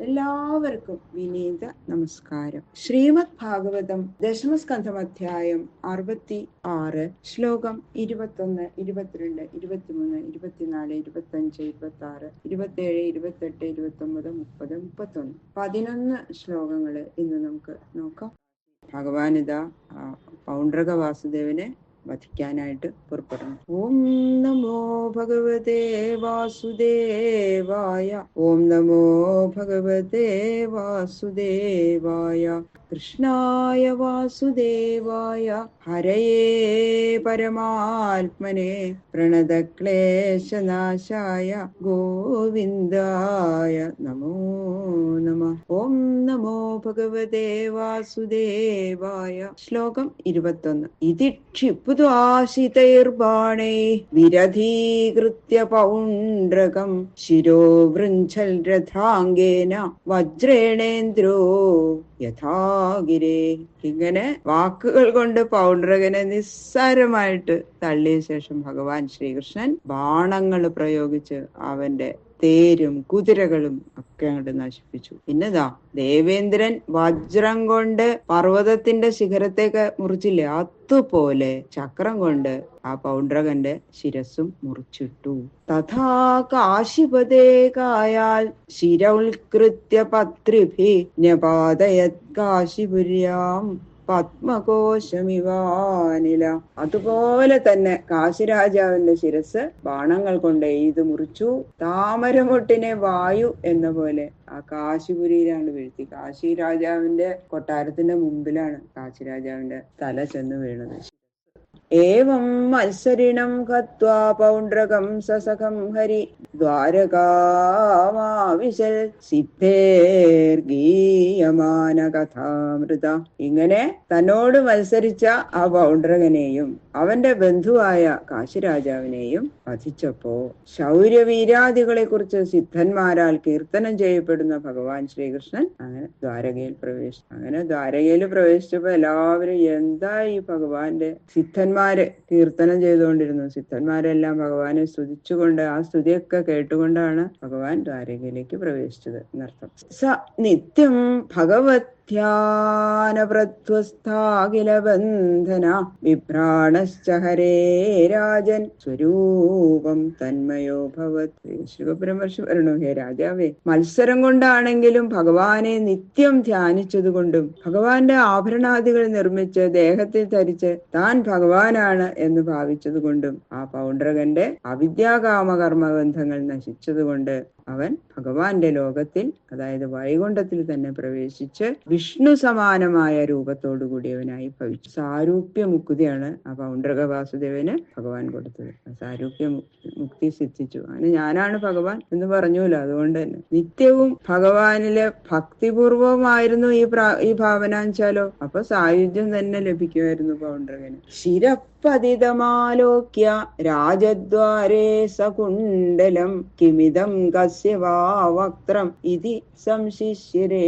എല്ലാവർക്കും വിനീത നമസ്കാരം. ശ്രീമദ് ഭാഗവതം ദശമസ്കന്ധം അധ്യായം 66 ശ്ലോകം 21, 22, 23, 24, 25, 26, 27, 28, 29, 30, 31 11 ശ്ലോകങ്ങള് ഇന്ന് നമുക്ക് നോക്കാം. ഭഗവാൻ ഇതാ പൗണ്ഡ്രക വാസുദേവനെ വധിക്കാനായിട്ട് പുറപ്പെടുന്നു. ഓം നമോ ഭഗവതേ വാസുദേവായ. ഓം നമോ ഭഗവതേ വാസുദേവായ. കൃഷ്ണായ വാസുദേവായ ഹരയേ പരമാത്മനെ പ്രണതക്ലേശനാശായ ഗോവിന്ദായ നമോ നമഃ. ഓം നമോ ഭഗവതേ വാസുദേവായ. ശ്ലോകം 21. ഇതി ക്ഷിപ്വാശിതൈർബാണൈ വിരധീകൃത്യ പൗണ്ഡ്രകം ശിരോ വൃഞ്ചൽ രഥാംഗേന വജ്രേണേന്ദ്രോ യഥാഗിരേ. ഇങ്ങനെ വാക്കുകൾ കൊണ്ട് പൗണ്ഡ്രകനെ നിസ്സാരമായിട്ട് തള്ളിയ ശേഷം ഭഗവാൻ ശ്രീകൃഷ്ണൻ ബാണങ്ങൾ പ്രയോഗിച്ച് അവന്റെ തേരും കുതിരകളും ഒക്കെ അങ്ങോട്ട് നശിപ്പിച്ചു. പിന്നെതാ ദേവേന്ദ്രൻ വജ്രം കൊണ്ട് പർവ്വതത്തിന്റെ ശിഖരത്തേക്ക് മുറിച്ചില്ലേ, അതുപോലെ ചക്രം കൊണ്ട് ആ പൗണ്ഡ്രകന്റെ ശിരസ്സും മുറിച്ചിട്ടു. തഥാ കാശിപതേ കായാൽ ശിര ഉത്കൃത്യ പത്രിഭി ന്യപാതയത് കാശിപുര്യാം പത്മകോശമിവാനില. അതുപോലെ തന്നെ കാശിരാജാവിന്റെ ശിരസ് ബാണങ്ങൾ കൊണ്ട് എയ്ത് മുറിച്ചു. താമരമൊട്ടിനെ വായു എന്ന പോലെ ആ കാശിപുരിയിലാണ് വീഴ്ത്തി. കാശി രാജാവിന്റെ കൊട്ടാരത്തിന്റെ മുമ്പിലാണ് കാശിരാജാവിന്റെ തല ചെന്ന് വീണത്. ഏവം മത്സരിണം ഹത്വാ പൗണ്ഡ്രകം സസഖം ഹരി ദ്വാരകാമാവിശൽ സിദ്ധേർഗീയമാന കഥാമൃത. ഇങ്ങനെ തന്നോട് മത്സരിച്ച ആ പൗണ്ഡ്രകനെയും അവന്റെ ബന്ധുവായ കാശിരാജാവിനെയും വധിച്ചപ്പോ ശൗര്യവീരാദികളെ കുറിച്ച് സിദ്ധന്മാരാൽ കീർത്തനം ചെയ്യപ്പെടുന്ന ഭഗവാൻ ശ്രീകൃഷ്ണൻ അങ്ങനെ ദ്വാരകയിൽ പ്രവേശിച്ചു. അങ്ങനെ ദ്വാരകയിൽ പ്രവേശിച്ചപ്പോ എല്ലാവരും എന്താ ഈ ഭഗവാന്റെ സിദ്ധന്മാര് കീർത്തനം ചെയ്തുകൊണ്ടിരുന്നു. സിദ്ധന്മാരെല്ലാം ഭഗവാനെ സ്തുതിച്ചുകൊണ്ട് ആ സ്തുതിയൊക്കെ കേട്ടുകൊണ്ടാണ് ഭഗവാൻ ദ്വാരകയിലേക്ക് പ്രവേശിച്ചത് എന്നർത്ഥം. സ നിത്യം ഭഗവത് ധ്യാനപ്രധ്വസ്ഥാഖില ബന്ധന വിഭ്രാണശ്ച ഹരേ രാജൻ സ്വരൂപം തന്മയോ ഭവത്. ശുഖബ്രഹ്മർഷി പറഞ്ഞു, ഹേ രാജാവേ, മത്സരം കൊണ്ടാണെങ്കിലും ഭഗവാനെ നിത്യം ധ്യാനിച്ചതുകൊണ്ടും ഭഗവാന്റെ ആഭരണാദികൾ നിർമ്മിച്ച് ദേഹത്തിൽ ധരിച്ച് താൻ ഭഗവാനാണ് എന്ന് ഭാവിച്ചതുകൊണ്ടും ആ പൗണ്ഡ്രകന്റെ അവിദ്യാകാമകർമ്മബന്ധങ്ങൾ നശിച്ചതുകൊണ്ട് അവൻ ഭഗവാന്റെ ലോകത്തിൽ, അതായത് വൈകുണ്ഠത്തിൽ തന്നെ പ്രവേശിച്ച് വിഷ്ണു സമാനമായ രൂപത്തോടു കൂടിയവനായി ഭവിച്ചു. സാരൂപ്യ മുക്തിയാണ് ആ പൗണ്ഡ്രക വാസുദേവന് ഭഗവാൻ കൊടുത്തത്. സാരൂപ്യ മുക്തി സിദ്ധിച്ചു. അങ്ങനെ ഞാനാണ് ഭഗവാൻ എന്ന് പറഞ്ഞൂല്ലോ. അതുകൊണ്ട് തന്നെ നിത്യവും ഭഗവാനിലെ ഭക്തിപൂർവമായിരുന്നു ഈ ഭാവന വെച്ചാലോ, അപ്പൊ സായുജ്യം തന്നെ ലഭിക്കുമായിരുന്നു പൗണ്ഡ്രകന്. പതിതമാലോക്യ രാജദ്വാരേ സകുണ്ഡലം കിമിതം കസ്യ വാ വക്ത്രം ഇതി സംശിഷ്യരേ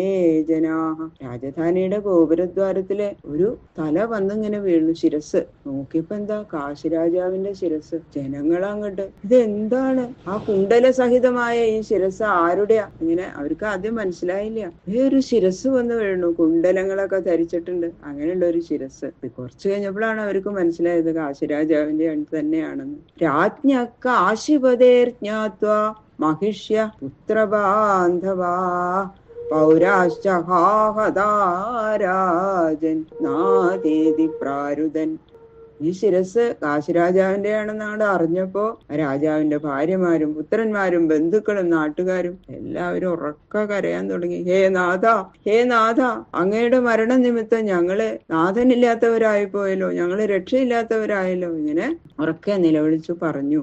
ജനാഹ. രാജധാനിയുടെ ഗോപുരദ്വാരത്തിലെ ഒരു തല വന്നിങ്ങനെ വീണു, ശിരസ്. നോക്കിയപ്പോ എന്താ, കാശിരാജാവിന്റെ ശിരസ്. ജനങ്ങളങ്ങോട്ട് ഇതെന്താണ്, ആ കുണ്ടല സഹിതമായ ഈ ശിരസ് ആരുടെയാ? ഇങ്ങനെ അവർക്ക് ആദ്യം മനസ്സിലായില്ല. ഒരു ശിരസ് വന്ന് വീണു, കുണ്ടലങ്ങളൊക്കെ ധരിച്ചിട്ടുണ്ട്, അങ്ങനെയുള്ള ഒരു ശിരസ്. കുറച്ചു കഴിഞ്ഞപ്പോഴാണ് അവർക്ക് മനസ്സിലായത് കാശിരാജാവിന്റെ തന്നെയാണെന്ന്. രാജ്ഞ കാശിപതേർ ജ്ഞാത്വാ മഹിഷ്യ പുത്രബാന്ധവാ പൗരാശ്ച ഹാഹദാരാജൻ നാദേതി പ്രാരുതൻ. ഈ ശിരസ് കാശിരാജാവിന്റെ ആണെന്ന് അങ്ങോട്ട് അറിഞ്ഞപ്പോ രാജാവിന്റെ ഭാര്യമാരും പുത്രന്മാരും ബന്ധുക്കളും നാട്ടുകാരും എല്ലാവരും ഉറക്ക കരയാൻ തുടങ്ങി. ഹേ നാഥ, ഹേ നാഥ, അങ്ങയുടെ മരണനിമിത്തം ഞങ്ങള് നാഥനില്ലാത്തവരായി പോയല്ലോ, ഞങ്ങള് രക്ഷയില്ലാത്തവരായല്ലോ. ഇങ്ങനെ ഉറക്കെ നിലവിളിച്ചു പറഞ്ഞു.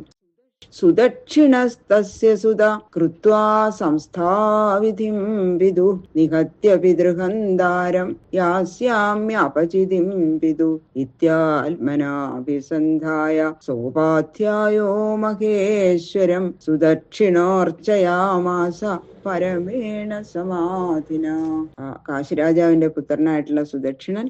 സുദക്ഷിണസ്തസ്യ സുത കൃത്വാ സംസ്ഥാവിധിം വിദു നിഹത്യ പിതൃഹന്താരം യാസ്യാമ്യപചിതിം വിദു ഇത്യാത്മനാഭിസന്ധായ സോപാധ്യായോ മഹേശ്വരം സുദക്ഷിണോർച്ചയാമാസ പരമേണ സമാധിന. കാശിരാജാവിന്റെ പുത്രനായിട്ടുള്ള സുദക്ഷിണൻ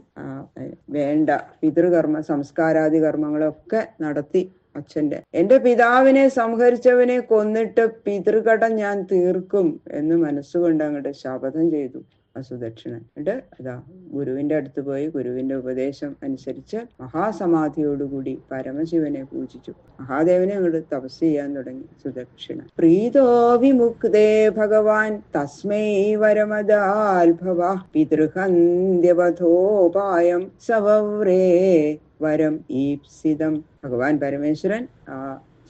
വേണ്ട പിതൃകർമ്മ സംസ്കാരാദി കർമ്മങ്ങളൊക്കെ നടത്തി അച്ഛന്റെ. എന്റെ പിതാവിനെ സംഹരിച്ചവനെ കൊന്നിട്ട് പിതൃകടം ഞാൻ തീർക്കും എന്ന് മനസ്സുകൊണ്ട് അങ്ങോട്ട് ശപഥം ചെയ്തു ആ സുദക്ഷിണൻ. എന്നിട്ട് അതാ ഗുരുവിന്റെ അടുത്ത് പോയി ഗുരുവിന്റെ ഉപദേശം അനുസരിച്ച് മഹാസമാധിയോടുകൂടി പരമശിവനെ പൂജിച്ചു. മഹാദേവനെ അങ്ങോട്ട് തപസ് ചെയ്യാൻ തുടങ്ങി സുദക്ഷിണ. പ്രീതോ വിമുക്തേ ഭഗവാൻ തസ്മൈ വരമദാൽഭവ പിതൃഹന്ത്യവധോപായം സവവ്രേ വരം ഈപ്സിതം. ഭഗവാൻ പരമേശ്വരൻ ആ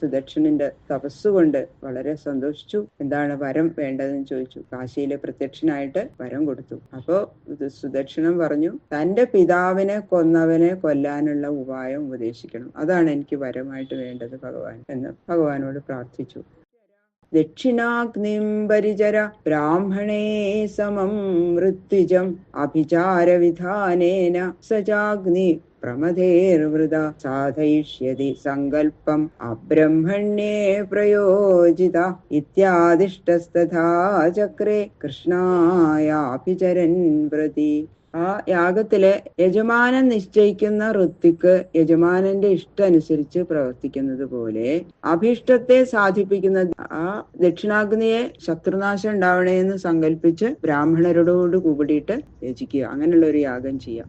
സുദക്ഷിണന്റെ തപസ്സുകൊണ്ട് വളരെ സന്തോഷിച്ചു. എന്താണ് വരം വേണ്ടതെന്ന് ചോദിച്ചു. കാശിയിലെ പ്രത്യക്ഷനായിട്ട് വരം കൊടുത്തു. അപ്പോ സുദക്ഷിണൻ പറഞ്ഞു, തന്റെ പിതാവിനെ കൊന്നവനെ കൊല്ലാനുള്ള ഉപായം ഉപദേശിക്കണം, അതാണ് എനിക്ക് വരമായിട്ട് വേണ്ടത് ഭഗവാൻ എന്ന് ഭഗവാനോട് പ്രാർത്ഥിച്ചു. ദക്ഷിണാഗ്നിം പരിചര ബ്രാഹ്മണേ സമം ഋത്വിജം അഭിചാരവിധാനേന സചാഗ്നി പ്രമഥേർവൃത സാധയിഷ്യതി സങ്കൽപ്പം അബ്രഹ്മണ്യേ പ്രയോജിത ഇത്യാദിഷ്ടസ്തഥാ ചക്രേ കൃഷ്ണായാഭിചരൻ പ്രതി. ആ യാഗത്തിലെ യജമാനൻ നിശ്ചയിക്കുന്ന ഋത്വിക്ക് യജമാനന്റെ ഇഷ്ടമനുസരിച്ച് പ്രവർത്തിക്കുന്നത് പോലെ അഭീഷ്ടത്തെ സാധിപ്പിക്കുന്ന ആ ദക്ഷിണാഗ്നിയെ ശത്രുനാശം ഉണ്ടാവണേ എന്ന് സങ്കല്പിച്ച് ബ്രാഹ്മണരോട് കൂടിയിട്ട് യജിക്കുക. അങ്ങനെയുള്ള ഒരു യാഗം ചെയ്യാം.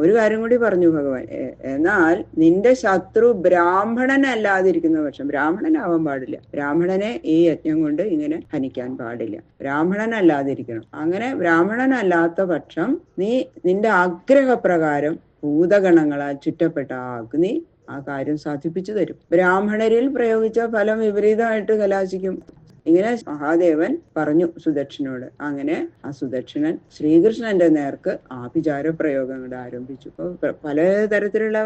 ഒരു കാര്യം കൂടി പറഞ്ഞു ഭഗവാൻ, എന്നാൽ നിന്റെ ശത്രു ബ്രാഹ്മണനല്ലാതിരിക്കുന്ന പക്ഷം, ബ്രാഹ്മണനാവാൻ പാടില്ല, ബ്രാഹ്മണനെ ഈ യജ്ഞം കൊണ്ട് ഇങ്ങനെ ഹനിക്കാൻ പാടില്ല, ബ്രാഹ്മണനല്ലാതിരിക്കണം. അങ്ങനെ ബ്രാഹ്മണനല്ലാത്ത പക്ഷം നീ നിന്റെ ആഗ്രഹപ്രകാരം ഭൂതഗണങ്ങളാൽ ചുറ്റപ്പെട്ട ആ അഗ്നി ആ കാര്യം സാധിപ്പിച്ചു തരും. ബ്രാഹ്മണരിൽ പ്രയോഗിച്ച ഫലം വിപരീതമായിട്ട് കലാശിക്കും. ഇങ്ങനെ മഹാദേവൻ പറഞ്ഞു സുദക്ഷിണോട്. അങ്ങനെ ആ സുദക്ഷിണൻ ശ്രീകൃഷ്ണന്റെ നേർക്ക് ആഭിചാര പ്രയോഗങ്ങൾ ആരംഭിച്ചു. അപ്പൊ പലതരത്തിലുള്ള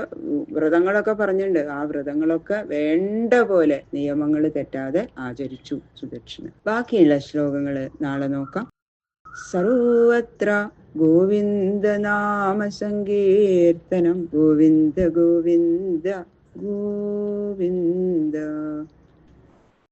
വ്രതങ്ങളൊക്കെ പറഞ്ഞിട്ടുണ്ട്. ആ വ്രതങ്ങളൊക്കെ വേണ്ട പോലെ നിയമങ്ങൾ തെറ്റാതെ ആചരിച്ചു സുദക്ഷിണൻ. ബാക്കിയുള്ള ശ്ലോകങ്ങള് നാളെ നോക്കാം. സർവത്ര ഗോവിന്ദനാമ സങ്കീർത്തനം. ഗോവിന്ദ ഗോവിന്ദ ഗോവിന്ദ.